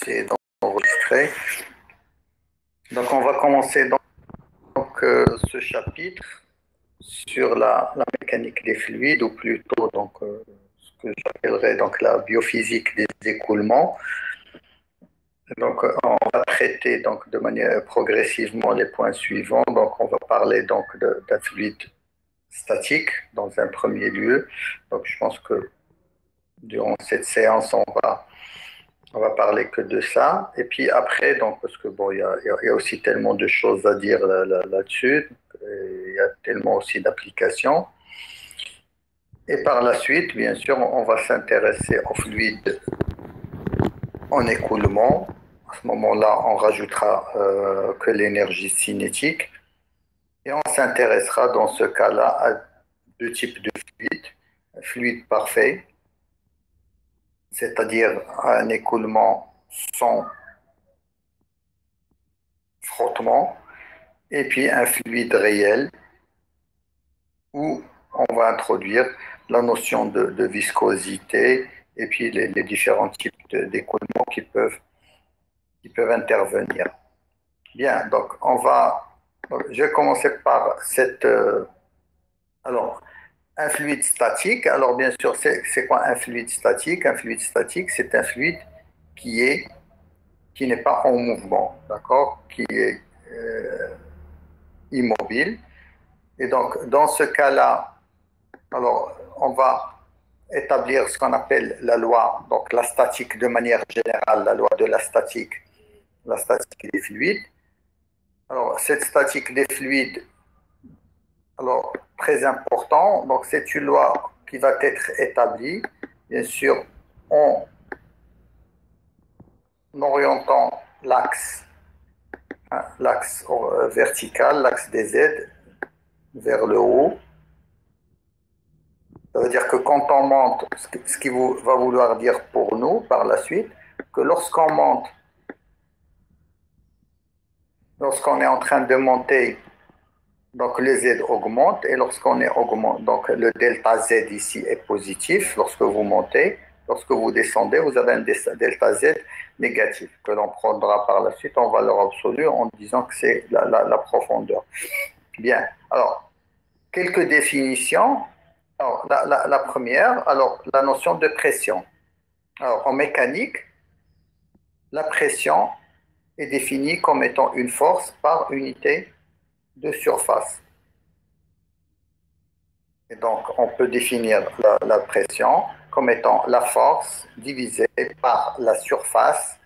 essayer d'enregistrer. Donc, on va commencer ce chapitre sur la mécanique des fluides, ou plutôt ce que j'appellerais la biophysique des écoulements. Donc, on va traiter de manière progressivement les points suivants. Donc, on va parler d'un fluide statique dans un premier lieu. Donc, je pense que durant cette séance, on va parler que de ça. Et puis après, parce que bon, il y a aussi tellement de choses à dire là-dessus. Il y a tellement aussi d'applications. Et par la suite, bien sûr, on va s'intéresser aux fluides en écoulement. À ce moment-là, on rajoutera que l'énergie cinétique. Et on s'intéressera dans ce cas-là à deux types de fluides. Un fluide parfait, c'est-à-dire un écoulement sans frottement, et puis un fluide réel où on va introduire la notion de viscosité et puis les différents types d'écoulement qui peuvent intervenir. Bien, je vais commencer par alors, un fluide statique. Alors, bien sûr, c'est quoi un fluide statique? Un fluide statique, c'est un fluide qui n'est pas en mouvement, d'accord? Qui est immobile. Et donc, dans ce cas-là, alors, on va établir ce qu'on appelle la loi, donc la statique de manière générale, la loi de la statique des fluides. Alors, cette statique des fluides, alors, très important, donc c'est une loi qui va être établie, bien sûr, en orientant l'axe vertical, l'axe des Z vers le haut. Ça veut dire que quand on monte, ce qui va vouloir dire pour nous par la suite, que lorsqu'on est en train de monter, donc le Z augmente, et lorsqu'on est augmente, donc le delta Z ici est positif lorsque vous montez. Lorsque vous descendez, vous avez un delta Z négatif que l'on prendra par la suite en valeur absolue en disant que c'est la profondeur. Bien, alors, quelques définitions. Alors, la première, alors, la notion de pression. Alors, en mécanique, la pression est définie comme étant une force par unité de surface. Et donc, on peut définir la pression comme étant la force divisée par la surface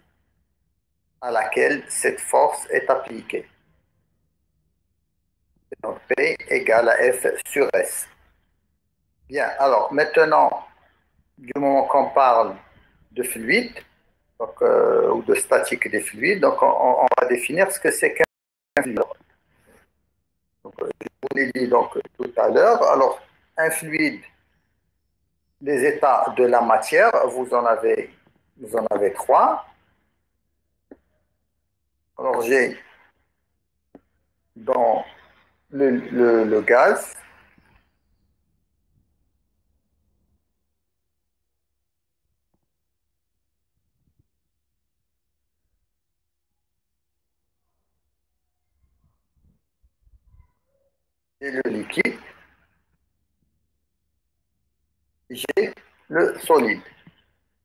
à laquelle cette force est appliquée. Et donc, P égale à F sur S. Bien, alors maintenant, du moment qu'on parle de fluide, ou de statique des fluides, donc on va définir ce que c'est qu'un fluide. Donc, je vous l'ai dit tout à l'heure. Alors, un fluide, les états de la matière, vous en avez trois. Alors, j'ai dans le gaz, j'ai le liquide, j'ai le solide.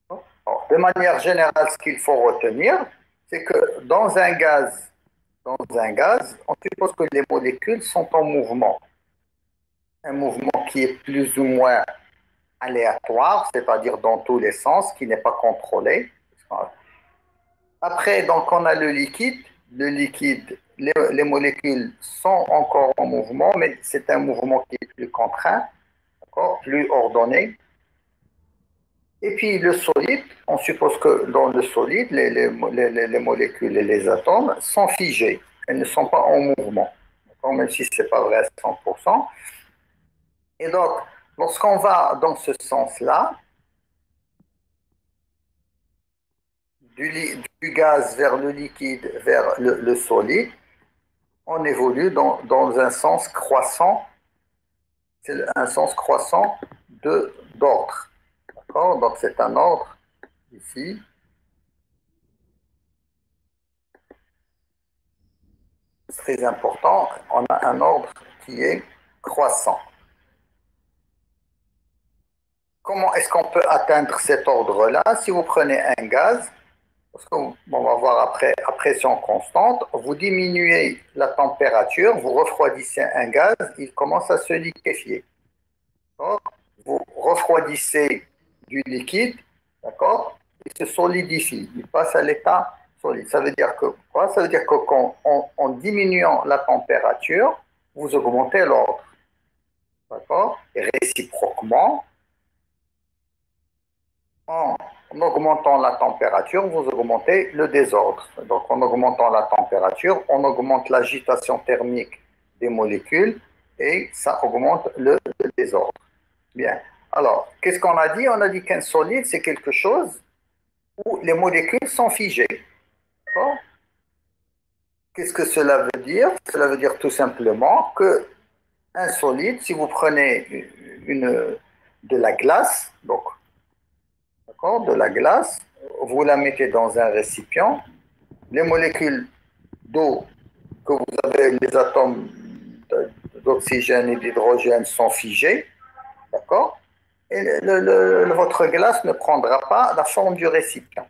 Alors, de manière générale, ce qu'il faut retenir, c'est que dans un gaz, on suppose que les molécules sont en mouvement. Un mouvement qui est plus ou moins aléatoire, c'est-à-dire dans tous les sens, qui n'est pas contrôlé. Après, donc, on a le liquide. Le liquide, les molécules sont encore en mouvement, mais c'est un mouvement qui est plus contraint, plus ordonné. Et puis le solide, on suppose que dans le solide, les molécules et les atomes sont figés. Elles ne sont pas en mouvement, même si ce n'est pas vrai à 100%. Et donc, lorsqu'on va dans ce sens-là, du gaz vers le liquide, vers le solide, on évolue dans un sens croissant. C'est un sens croissant d'ordre. D'accord? Donc c'est un ordre ici. c'est très important, on a un ordre qui est croissant. Comment est-ce qu'on peut atteindre cet ordre-là? Si vous prenez un gaz, parce qu'on va voir après, à pression constante, vous diminuez la température, vous refroidissez un gaz, il commence à se liquéfier. Vous refroidissez du liquide, d'accord? Il se solidifie, il passe à l'état solide. Ça veut dire que quoi? Ça veut dire que en diminuant la température, vous augmentez l'ordre, d'accord? Et réciproquement, en augmentant la température, vous augmentez le désordre. Donc, en augmentant la température, on augmente l'agitation thermique des molécules et ça augmente le désordre. Bien. Alors, qu'est-ce qu'on a dit? On a dit qu'un solide, c'est quelque chose où les molécules sont figées. Qu'est-ce que cela veut dire? Cela veut dire tout simplement que un solide, si vous prenez de la glace, donc de la glace, vous la mettez dans un récipient, les molécules d'eau que vous avez, les atomes d'oxygène et d'hydrogène sont figés, d'accord? Et votre glace ne prendra pas la forme du récipient.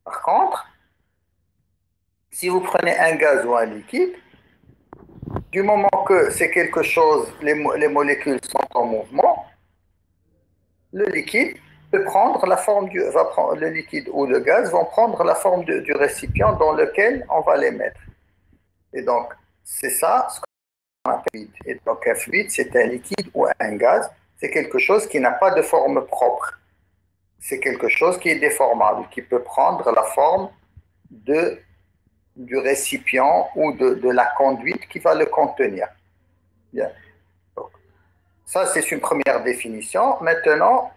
Par contre, si vous prenez un gaz ou un liquide, du moment que c'est quelque chose, les molécules sont en mouvement, le liquide peut prendre la forme le liquide ou le gaz vont prendre la forme du récipient dans lequel on va les mettre. Et donc, c'est ça ce qu'on appelle fluide. Et donc, un fluide, c'est un liquide ou un gaz. C'est quelque chose qui n'a pas de forme propre. C'est quelque chose qui est déformable, qui peut prendre la forme du récipient ou de la conduite qui va le contenir. Bien. Donc, ça, c'est une première définition. Maintenant,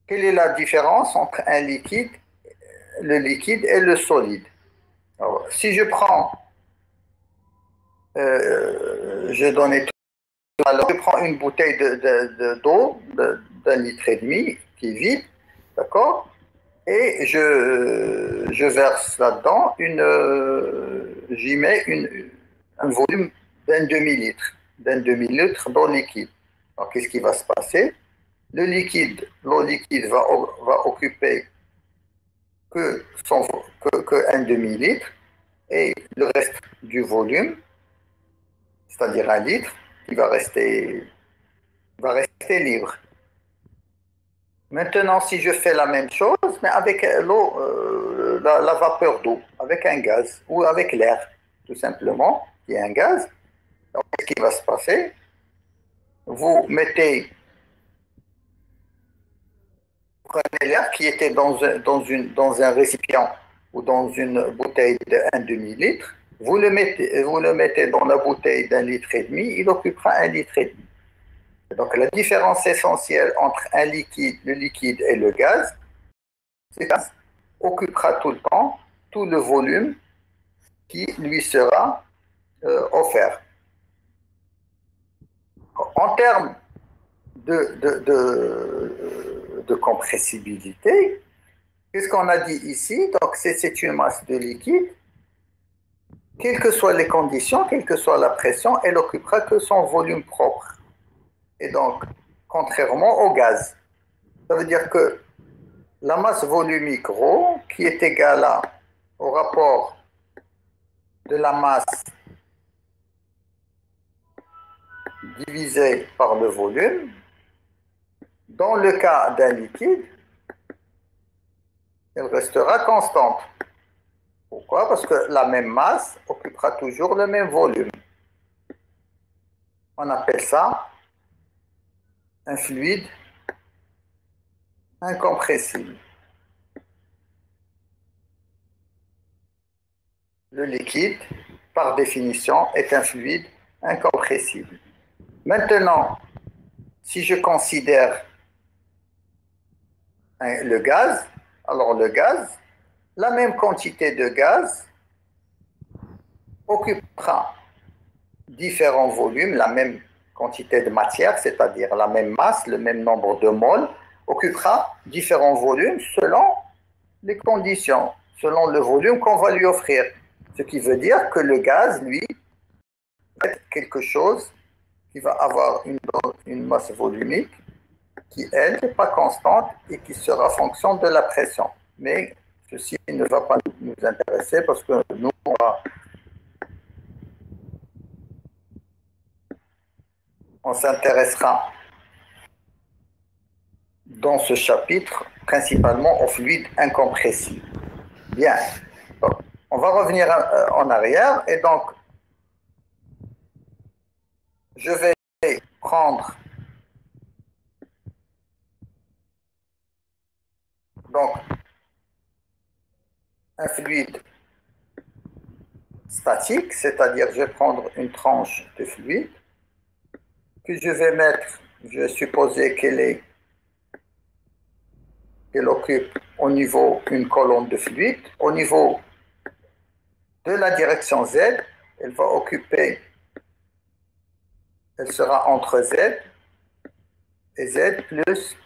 quelle est la différence entre le liquide et le solide? Alors, si je prends, je donnais tout à l'heure, je prends une bouteille d'eau d'un litre et demi qui est vide, d'accord? Et je verse là-dedans j'y mets un volume d'un demi-litre d'eau liquide. Alors, qu'est-ce qui va se passer? L'eau liquide va occuper que un demi-litre et le reste du volume, c'est-à-dire un litre, qui va rester libre. Maintenant, si je fais la même chose, mais avec l'eau, la vapeur d'eau, avec un gaz ou avec l'air, tout simplement, qui est un gaz, donc, qu'est-ce qui va se passer? Vous prenez l'air qui était dans un récipient ou dans une bouteille d'un demi-litre, vous le mettez dans la bouteille d'un litre et demi, il occupera un litre et demi. Donc la différence essentielle entre le liquide et le gaz, c'est que le gaz occupera tout le temps tout le volume qui lui sera offert. En termes de compressibilité, qu'est-ce qu'on a dit ici? Donc c'est une masse de liquide. Quelles que soient les conditions, quelle que soit la pression, elle occupera que son volume propre. Et donc, contrairement au gaz, ça veut dire que la masse volumique ρ, qui est égale au rapport de la masse divisée par le volume, dans le cas d'un liquide, elle restera constante. Pourquoi? Parce que la même masse occupera toujours le même volume. On appelle ça un fluide incompressible. Le liquide, par définition, est un fluide incompressible. Maintenant, si je considère le gaz, alors le gaz, la même quantité de gaz occupera différents volumes, la même quantité de matière, c'est-à-dire la même masse, le même nombre de moles, occupera différents volumes selon les conditions, selon le volume qu'on va lui offrir, Ce qui veut dire que le gaz, lui, va être quelque chose qui va avoir une masse volumique qui, elle, n'est pas constante et qui sera fonction de la pression. Mais ceci ne va pas nous intéresser parce que nous, on s'intéressera dans ce chapitre principalement aux fluides incompressibles. Bien, donc, on va revenir en arrière et donc je vais prendre donc un fluide statique, c'est-à-dire je vais prendre une tranche de fluide que je vais mettre, je vais supposer qu'elle occupe au niveau une colonne de fluide. Au niveau de la direction Z, elle va occuper, elle sera entre Z et Z plus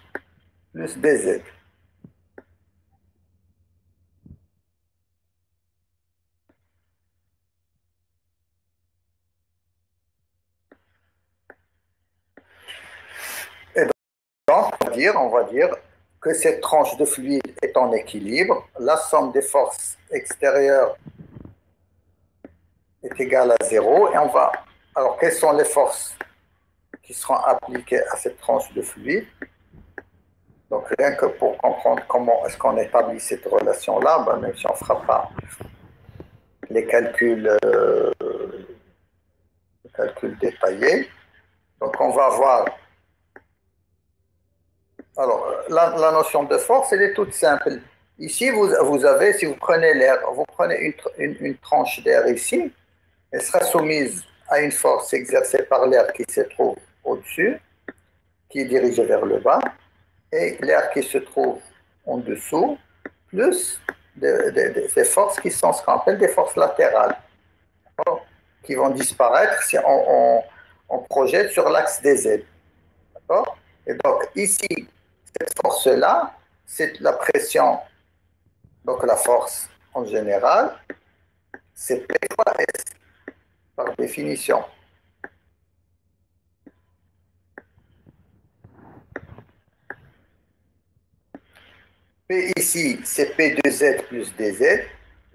BZ. Et donc, on va dire que cette tranche de fluide est en équilibre. La somme des forces extérieures est égale à 0. Et on va. Alors, quelles sont les forces qui seront appliquées à cette tranche de fluide? Donc, rien que pour comprendre comment est-ce qu'on établit cette relation-là, ben, même si on ne fera pas les calculs détaillés. Donc, on va voir. Alors, la notion de force, elle est toute simple. Ici, vous avez, si vous prenez l'air, vous prenez une tranche d'air ici, elle sera soumise à une force exercée par l'air qui se trouve au-dessus, qui est dirigé vers le bas, et l'air qui se trouve en dessous, plus des forces qui sont ce qu'on appelle des forces latérales, qui vont disparaître si on projette sur l'axe des Z. D'accord? Et donc, ici, cette force-là, c'est la pression, donc la force en général, c'est P fois S, par définition. P ici, c'est P de Z plus DZ,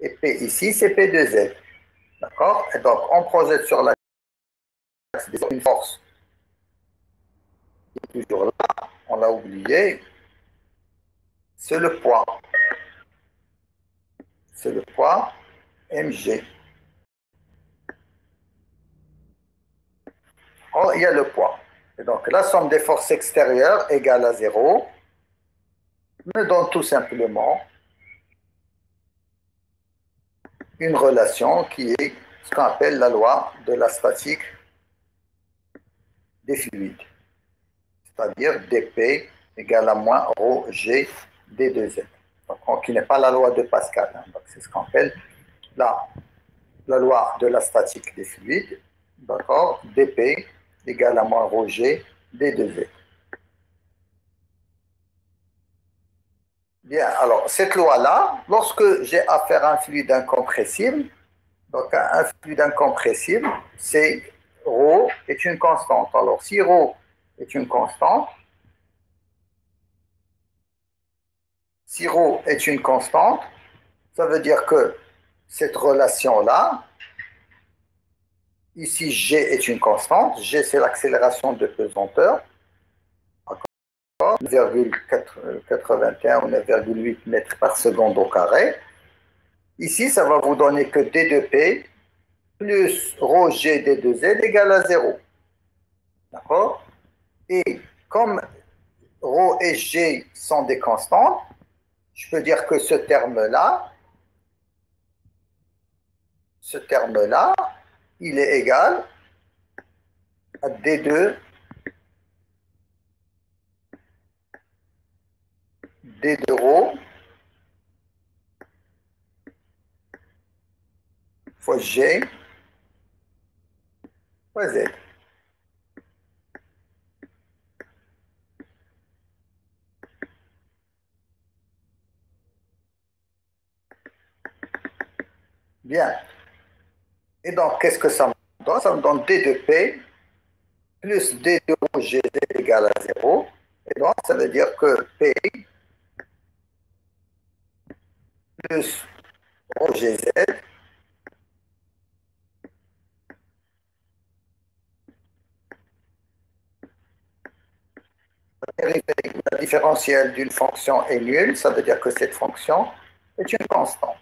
et P ici, c'est P de Z. D'accord? Et donc, on projette sur l'axe une force qui est toujours là, on l'a oublié, c'est le poids. C'est le poids mg. Oh, il y a le poids. Et donc, la somme des forces extérieures égale à 0 me donne tout simplement une relation qui est ce qu'on appelle la loi de la statique des fluides, c'est-à-dire dP égale à moins ρ g d2z. Donc, qui n'est pas la loi de Pascal. Hein. C'est ce qu'on appelle la loi de la statique des fluides. D'accord? dP égale à moins ρ g d2z. Bien, alors cette loi-là, lorsque j'ai affaire à un fluide incompressible, donc un fluide incompressible, c'est ρ est une constante. Alors si ρ est une constante, ça veut dire que cette relation-là, ici g est une constante, g c'est l'accélération de pesanteur, 9,81 ou 9,8 mètres par seconde au carré. Ici, ça va vous donner que d de p plus ρ g d de z égale à 0. D'accord? Et comme ρ et g sont des constantes, je peux dire que ce terme-là, il est égal à d2 ρ fois g fois z. Bien. Et donc, qu'est-ce que ça me donne? Ça me donne D de P plus D de rho GZ égale à 0. Et donc, ça veut dire que P plus rho GZ, la différentielle d'une fonction est nulle, ça veut dire que cette fonction est une constante.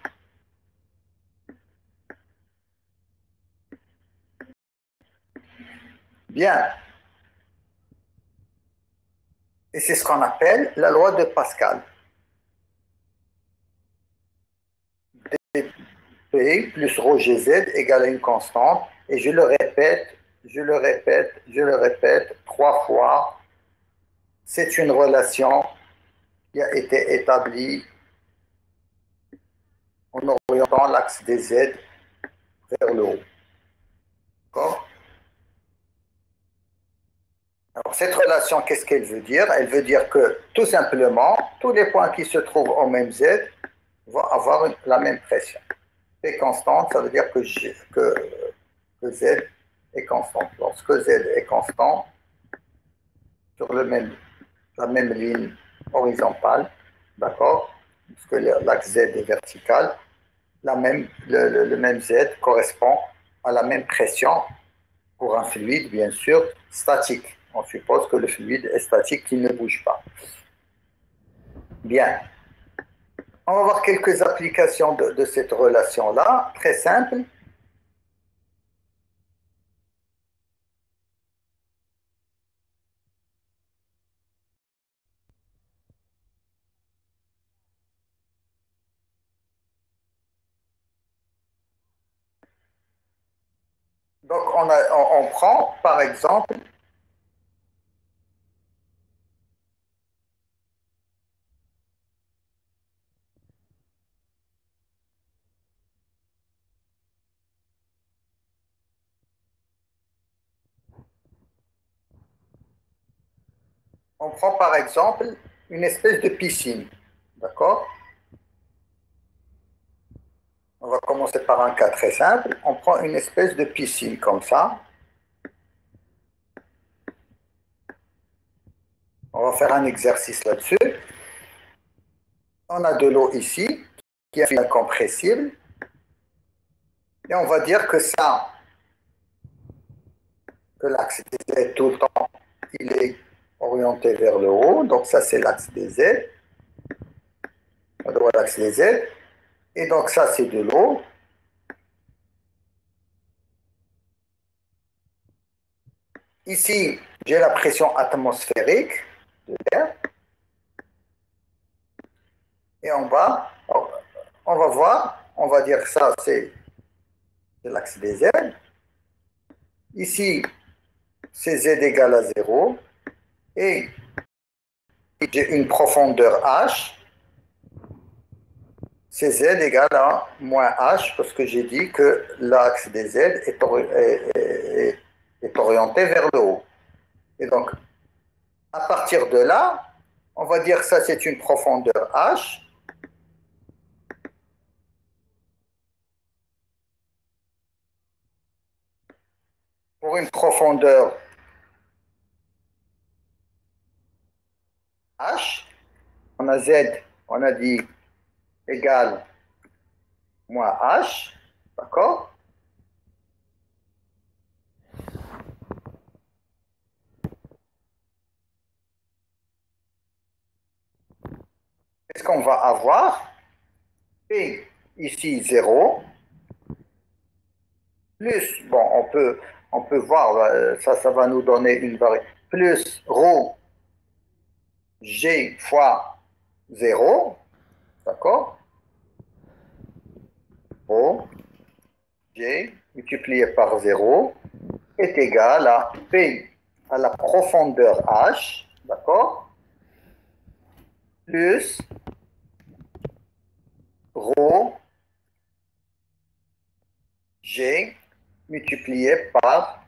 Bien. Et c'est ce qu'on appelle la loi de Pascal. P plus rho GZ égale à une constante. Et je le répète, je le répète, je le répète 3 fois. C'est une relation qui a été établie en orientant l'axe des Z vers le haut. D'accord? Alors, cette relation, qu'est-ce qu'elle veut dire? Elle veut dire que, tout simplement, tous les points qui se trouvent au même Z vont avoir la même pression. P constante, ça veut dire que Z est constante. Lorsque Z est constant, sur la même ligne horizontale, d'accord? Puisque l'axe Z est vertical, le même Z correspond à la même pression pour un fluide, bien sûr, statique. On suppose que le fluide est statique, qu'il ne bouge pas. Bien. On va voir quelques applications de cette relation-là, très simple. Donc, on prend, par exemple, une espèce de piscine. D'accord? On va commencer par un cas très simple. On prend une espèce de piscine comme ça. On va faire un exercice là-dessus. On a de l'eau ici, qui est incompressible. Et on va dire que ça, que l'axe des Z tout le temps, il est orienté vers le haut. Donc ça, c'est l'axe des Z. On doit l'axe des Z. Et donc ça, c'est de l'eau. Ici, j'ai la pression atmosphérique de l'air. Et en bas, on va voir, on va dire que ça, c'est l'axe des Z. Ici, c'est Z égale à 0. Et j'ai une profondeur H. C'est Z égale à moins H, parce que j'ai dit que l'axe des Z est orienté vers le haut. Et donc, à partir de là, on va dire que ça, c'est une profondeur H. Pour une profondeur H, on a Z, on a dit égale moins H, d'accord? Qu'est-ce qu'on va avoir? P ici 0, plus, bon, on peut voir, ça va nous donner une variable, plus ρ G fois 0, d'accord? Rho G multiplié par 0 est égal à P à la profondeur H, d'accord? Plus ρ G multiplié par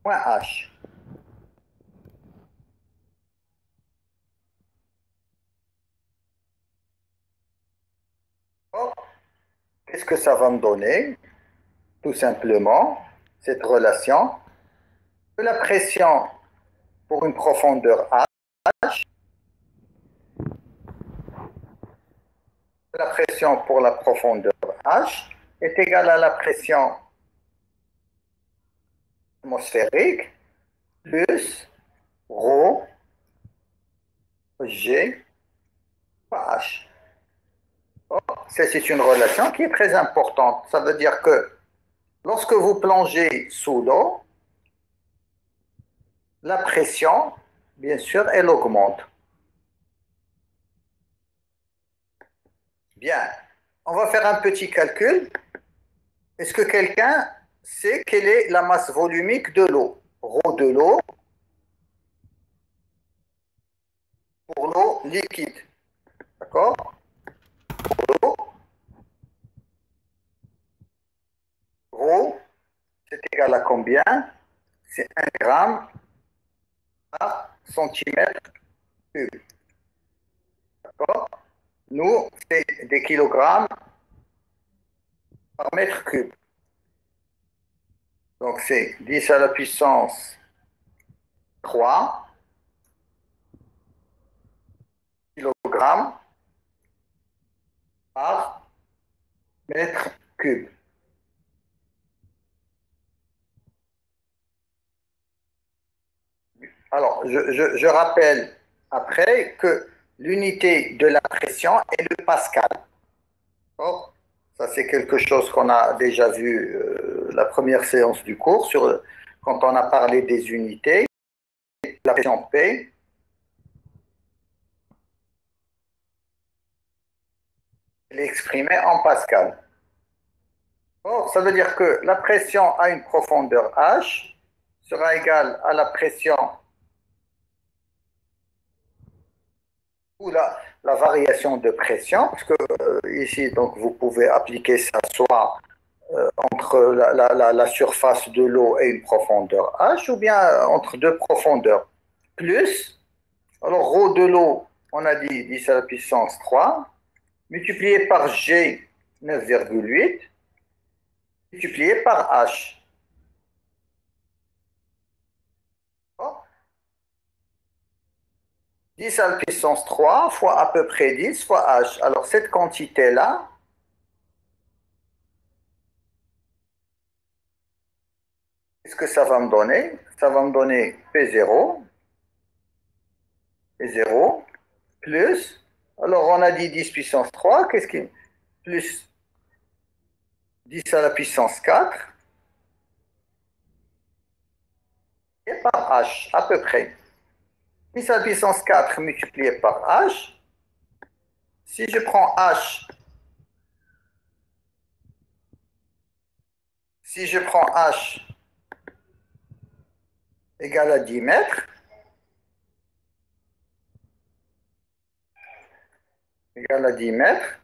moins H. Qu'est-ce que ça va me donner? tout simplement cette relation de la pression pour une profondeur H, la pression pour la profondeur H est égale à la pression atmosphérique plus ρ G par H. C'est une relation qui est très importante. Ça veut dire que lorsque vous plongez sous l'eau, la pression, bien sûr, elle augmente. Bien, on va faire un petit calcul. Est-ce que quelqu'un sait quelle est la masse volumique de l'eau? Rho de l'eau pour l'eau liquide. D'accord? L'eau, Rho, c'est égal à combien? C'est 1 gramme par centimètre cube. D'accord? Nous, c'est des kilogrammes par mètre cube. Donc, c'est 10 à la puissance 3 kilogrammes par mètre cube. Alors, je rappelle après que l'unité de la pression est le pascal. Oh, ça, c'est quelque chose qu'on a déjà vu la première séance du cours, quand on a parlé des unités. La pression P elle est exprimée en pascal. Oh, ça veut dire que la pression à une profondeur H sera égale à la pression ou la variation de pression, parce que ici, donc, vous pouvez appliquer ça soit entre la surface de l'eau et une profondeur H, ou bien entre deux profondeurs. Plus, alors ρ de l'eau, on a dit 10 à la puissance 3, multiplié par G 9,8, multiplié par H. 10 à la puissance 3 fois à peu près 10 fois H. Alors cette quantité-là, qu'est-ce que ça va me donner? Ça va me donner P0, P0, plus, alors on a dit 10 puissance 3, qu'est-ce qui plus 10 à la puissance 4, et par H, à peu près. 10 à la puissance 4 multiplié par H, si je prends H, si je prends H égale à 10 mètres, égale à 10 mètres,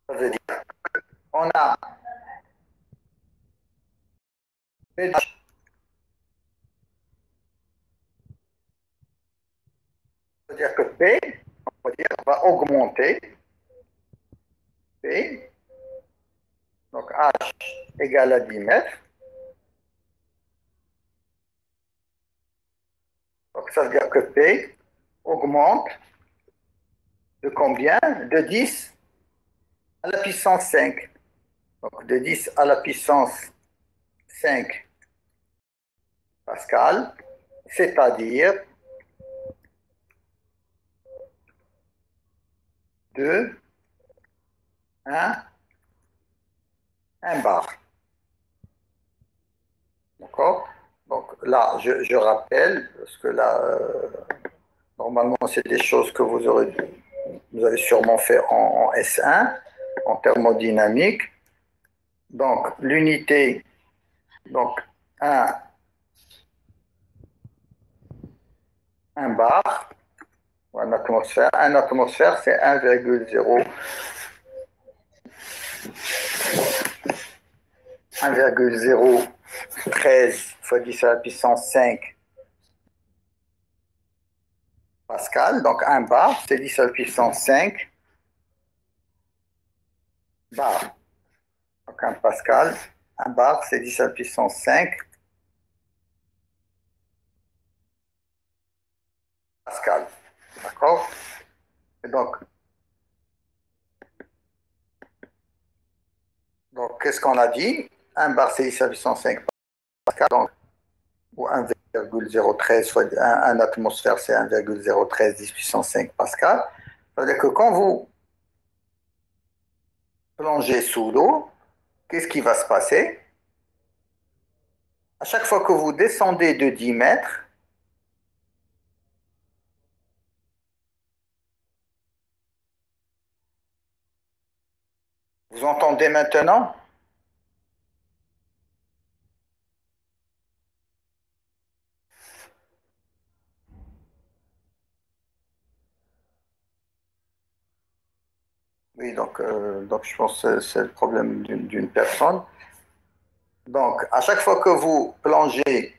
ça veut dire on a P de H, ça veut dire que P, on va dire, va augmenter, P, donc H égale à 10 mètres, donc ça veut dire que P augmente de combien? De 10 à la puissance 5. Donc de 10 à la puissance 5 pascal, c'est-à-dire de 1 bar. D'accord? Donc là, je rappelle, parce que là, normalement, c'est des choses que vous avez sûrement fait en S1, en thermodynamique. Donc, l'unité, donc 1 bar, ou 1 atmosphère. 1 atmosphère, c'est 1,013 fois 10 à la puissance 5 pascal. Donc 1 bar, c'est 10 à la puissance 5 bar. Donc 1 pascal, 1 bar, c'est 10 à la puissance 5 pascal. D'accord? Et donc qu'est-ce qu'on a dit? 1 bar, c'est 10 à la puissance 5 pascal. Donc, ou 1,013 fois 1 atmosphère, c'est 1,013 10 puissance 5 pascal. Ça veut dire que quand vous plongez sous l'eau, qu'est-ce qui va se passer? À chaque fois que vous descendez de 10 mètres, vous entendez maintenant? Oui, donc je pense que c'est le problème d'une personne. Donc, à chaque fois que vous plongez,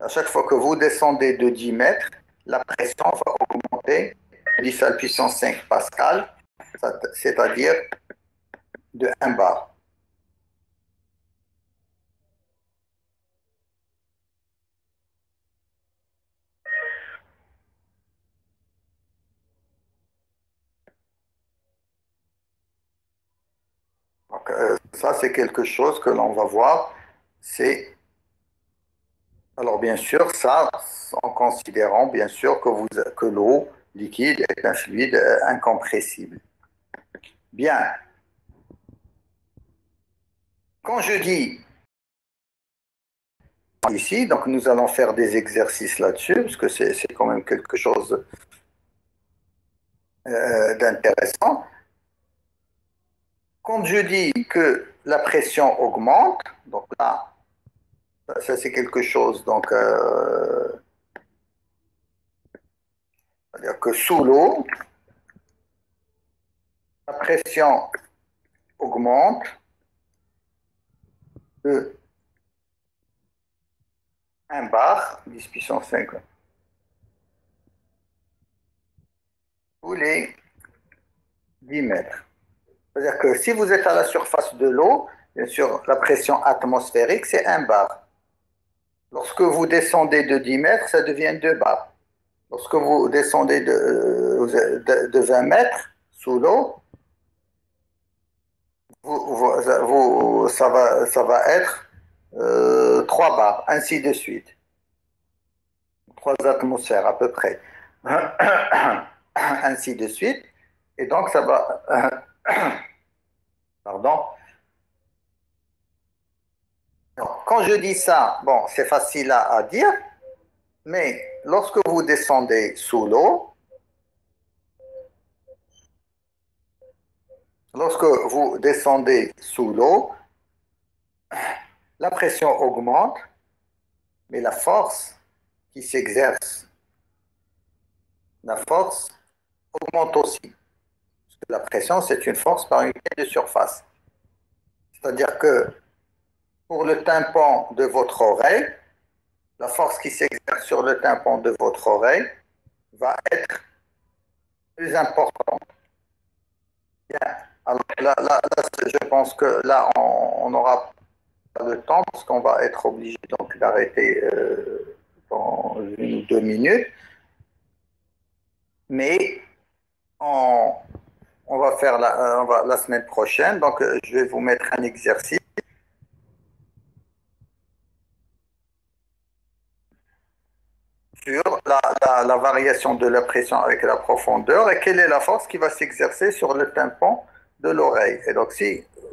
à chaque fois que vous descendez de 10 mètres, la pression va augmenter de 10 à la puissance 5 pascal, c'est-à-dire de 1 bar. Donc, ça, c'est quelque chose que l'on va voir. C'est, alors bien sûr, ça, en considérant bien sûr que l'eau liquide est un fluide incompressible. Bien, quand je dis ici, donc nous allons faire des exercices là-dessus, parce que c'est quand même quelque chose d'intéressant. Quand je dis que la pression augmente, donc là, ça c'est quelque chose, donc, c'est-à-dire que sous l'eau, la pression augmente de 1 bar, 10 puissance 5, tous les 10 mètres. C'est-à-dire que si vous êtes à la surface de l'eau, bien sûr, la pression atmosphérique, c'est 1 bar. Lorsque vous descendez de 10 mètres, ça devient 2 bars. Lorsque vous descendez de 20 mètres sous l'eau, ça va être 3 bars, ainsi de suite. 3 atmosphères à peu près. Ainsi de suite. Et donc, ça va. Pardon. Quand je dis ça, bon, c'est facile à dire, mais lorsque vous descendez sous l'eau, lorsque vous descendez sous l'eau, la pression augmente, mais la force qui s'exerce, la force augmente aussi. Parce que la pression, c'est une force par unité de surface. C'est-à-dire que pour le tympan de votre oreille, la force qui s'exerce sur le tympan de votre oreille va être plus importante. Bien. Alors là, je pense que là, on n'aura pas le temps parce qu'on va être obligé donc d'arrêter dans 1 ou 2 minutes. Mais on, on va faire la semaine prochaine. Donc, je vais vous mettre un exercice sur la variation de la pression avec la profondeur et quelle est la force qui va s'exercer sur le tympan de l'oreille. Et donc,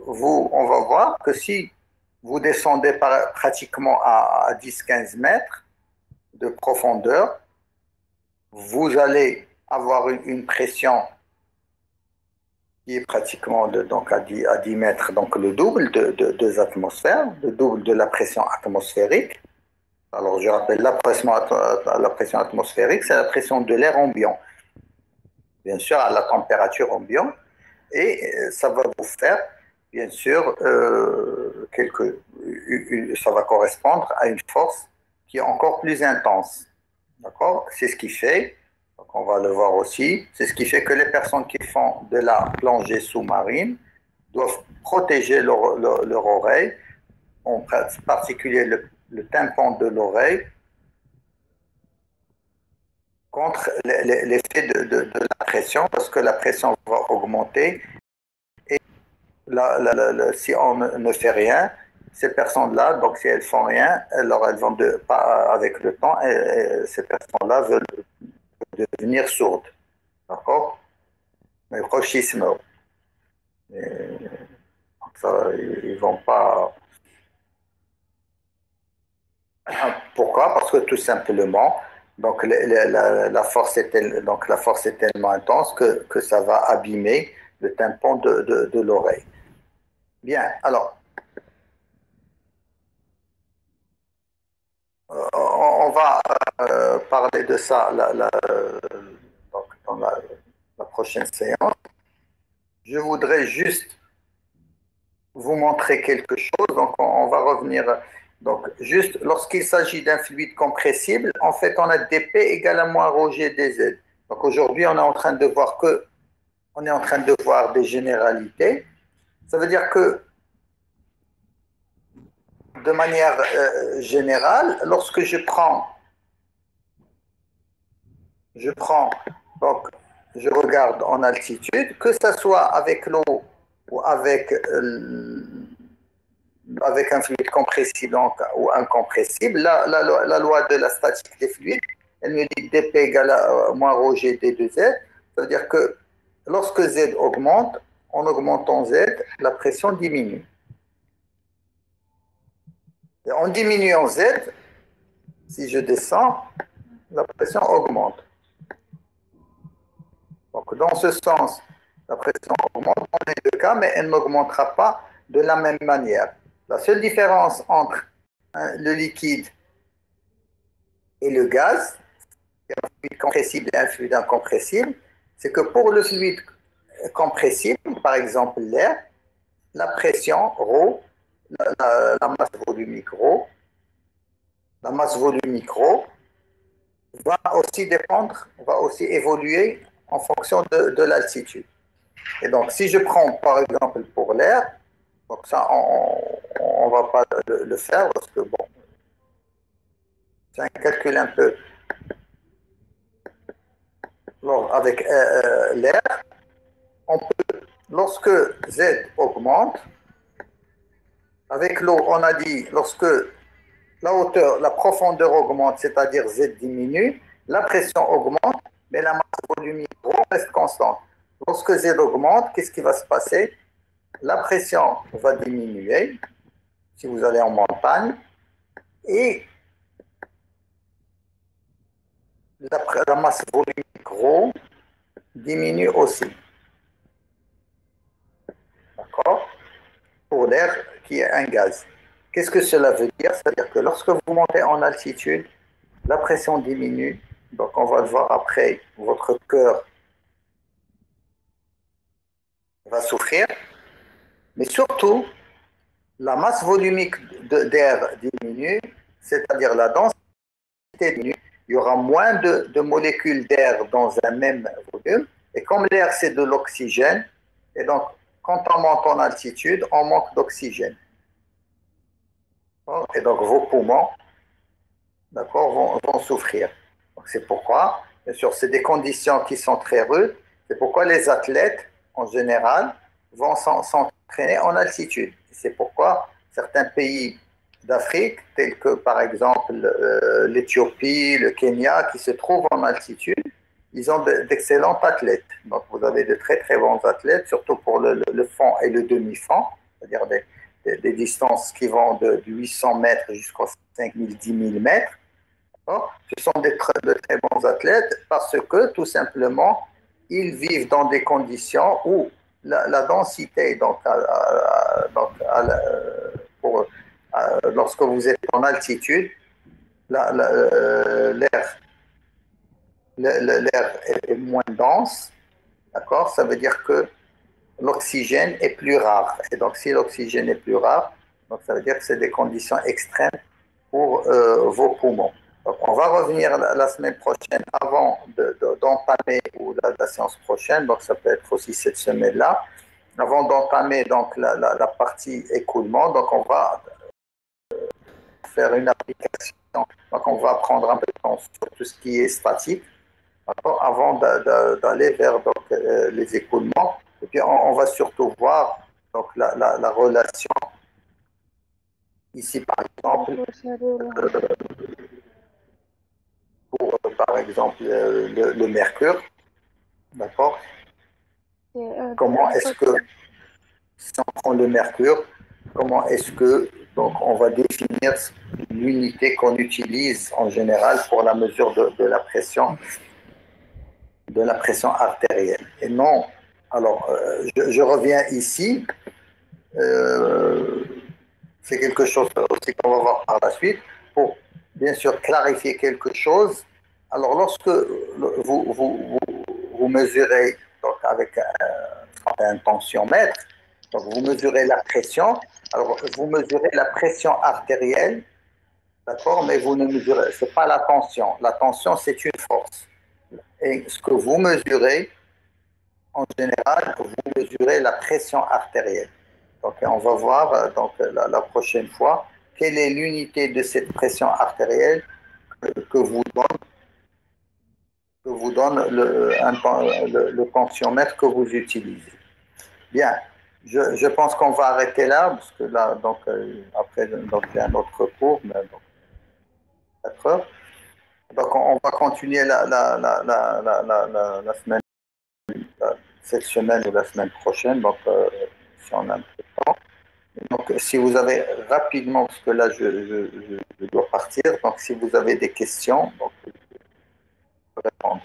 on va voir que si vous descendez pratiquement à 10-15 mètres de profondeur, vous allez avoir une pression qui est pratiquement donc à 10 mètres, donc le double des atmosphères, le double de la pression atmosphérique. Alors, je rappelle, la pression atmosphérique, c'est la pression de l'air ambiant, bien sûr, à la température ambiante, et ça va vous faire, bien sûr, ça va correspondre à une force qui est encore plus intense. D'accord? C'est ce qui fait, donc on va le voir aussi. C'est ce qui fait que les personnes qui font de la plongée sous-marine doivent protéger leur oreille, en particulier le tympan de l'oreille, contre l'effet de la pression, parce que la pression va augmenter. Et si on ne fait rien, ces personnes-là, donc si elles font rien, alors elles vont avec le temps, ces personnes-là veulent devenir sourdes. D'accord? Mais rochisme. Ça, ils vont pas. Pourquoi? Parce que tout simplement, donc la force est tellement intense que ça va abîmer le tympan de l'oreille. Bien, alors, on va parler de ça donc dans la prochaine séance. Je voudrais juste vous montrer quelque chose. Donc, on va revenir. Donc, juste lorsqu'il s'agit d'un fluide compressible, en fait, on a dP égale à moins ρg dz. Donc, aujourd'hui, on est en train de voir des généralités. Ça veut dire que, de manière générale, lorsque je prends, donc, je regarde en altitude, que ce soit avec l'eau ou avec un fluide compressible ou incompressible, la loi de la statique des fluides, elle me dit dP égale à moins ρg d2z. Ça veut dire que lorsque Z augmente, en augmentant Z, la pression diminue. Et en diminuant Z, si je descends, la pression augmente. Donc, dans ce sens, la pression augmente dans les deux cas, mais elle n'augmentera pas de la même manière. La seule différence entre le liquide et le gaz, un fluide compressible et un fluide incompressible, c'est que pour le fluide compressible, par exemple l'air, la pression ρ, la masse volumique ρ, va aussi dépendre, va aussi évoluer en fonction de l'altitude. Et donc, si je prends par exemple pour l'air, donc ça, on ne va pas le faire parce que bon, c'est un calcul un peu. Alors, avec l'air, on peut, lorsque Z augmente, avec l'eau, on a dit, lorsque la hauteur, la profondeur augmente, c'est-à-dire Z diminue, la pression augmente, mais la masse volumique reste constante. Lorsque Z augmente, qu'est-ce qui va se passer? La pression va diminuer, si vous allez en montagne, et la masse volumique ρ diminue aussi. D'accord? Pour l'air qui est un gaz. Qu'est-ce que cela veut dire? C'est-à-dire que lorsque vous montez en altitude, la pression diminue. Donc, on va le voir après, votre cœur va souffrir. Mais surtout, la masse volumique d'air diminue, c'est-à-dire la densité diminue. Il y aura moins de molécules d'air dans un même volume. Et comme l'air, c'est de l'oxygène, et donc, quand on monte en altitude, on manque d'oxygène. Et donc, vos poumons, d'accord, vont souffrir. C'est pourquoi, bien sûr, c'est des conditions qui sont très rudes. C'est pourquoi les athlètes, en général, vont s'entraîner en altitude. C'est pourquoi certains pays d'Afrique, tels que par exemple l'Éthiopie, le Kenya, qui se trouvent en altitude, ils ont d'excellents athlètes. Donc vous avez de très très bons athlètes, surtout pour le fond et le demi-fond, c'est-à-dire des distances qui vont de 800 mètres jusqu'aux 5000, 10 000 mètres. Ce sont de très bons athlètes parce que tout simplement, ils vivent dans des conditions où la densité, lorsque vous êtes en altitude, l'air est moins dense, d'accord? Ça veut dire que l'oxygène est plus rare. Et donc, si l'oxygène est plus rare, donc ça veut dire que c'est des conditions extrêmes pour vos poumons. Donc, on va revenir la semaine prochaine avant d'entamer ou la séance prochaine. Donc, ça peut être aussi cette semaine-là. Avant d'entamer donc la partie écoulement, donc on va faire une application. Donc, on va prendre un peu de temps sur tout ce qui est statique avant d'aller vers donc, les écoulements. Et puis, on va surtout voir donc, la relation ici, par exemple, pour, par exemple, le mercure. D'accord? Comment est-ce que, si on prend le mercure, comment est-ce que donc, on va définir l'unité qu'on utilise en général pour la mesure de la pression artérielle? Et non, alors, je reviens ici. C'est quelque chose aussi qu'on va voir par la suite. Pour bien sûr clarifier quelque chose, alors lorsque vous mesurez donc avec un tensiomètre, donc vous mesurez la pression, alors vous mesurez la pression artérielle, d'accord, mais vous ne mesurez, c'est pas la tension c'est une force. Et ce que vous mesurez, en général, vous mesurez la pression artérielle. Donc, on va voir donc, la prochaine fois quelle est l'unité de cette pression artérielle que vous donne le tensiomètre que vous utilisez. Bien, je pense qu'on va arrêter là, parce que là, donc, après, donc, il y a un autre cours, mais donc, 4 heures. Donc, on va continuer la semaine, cette semaine ou la semaine prochaine, donc, si on a un peu de temps. Donc, si vous avez rapidement, parce que là, je dois partir, donc si vous avez des questions, donc, je peux répondre.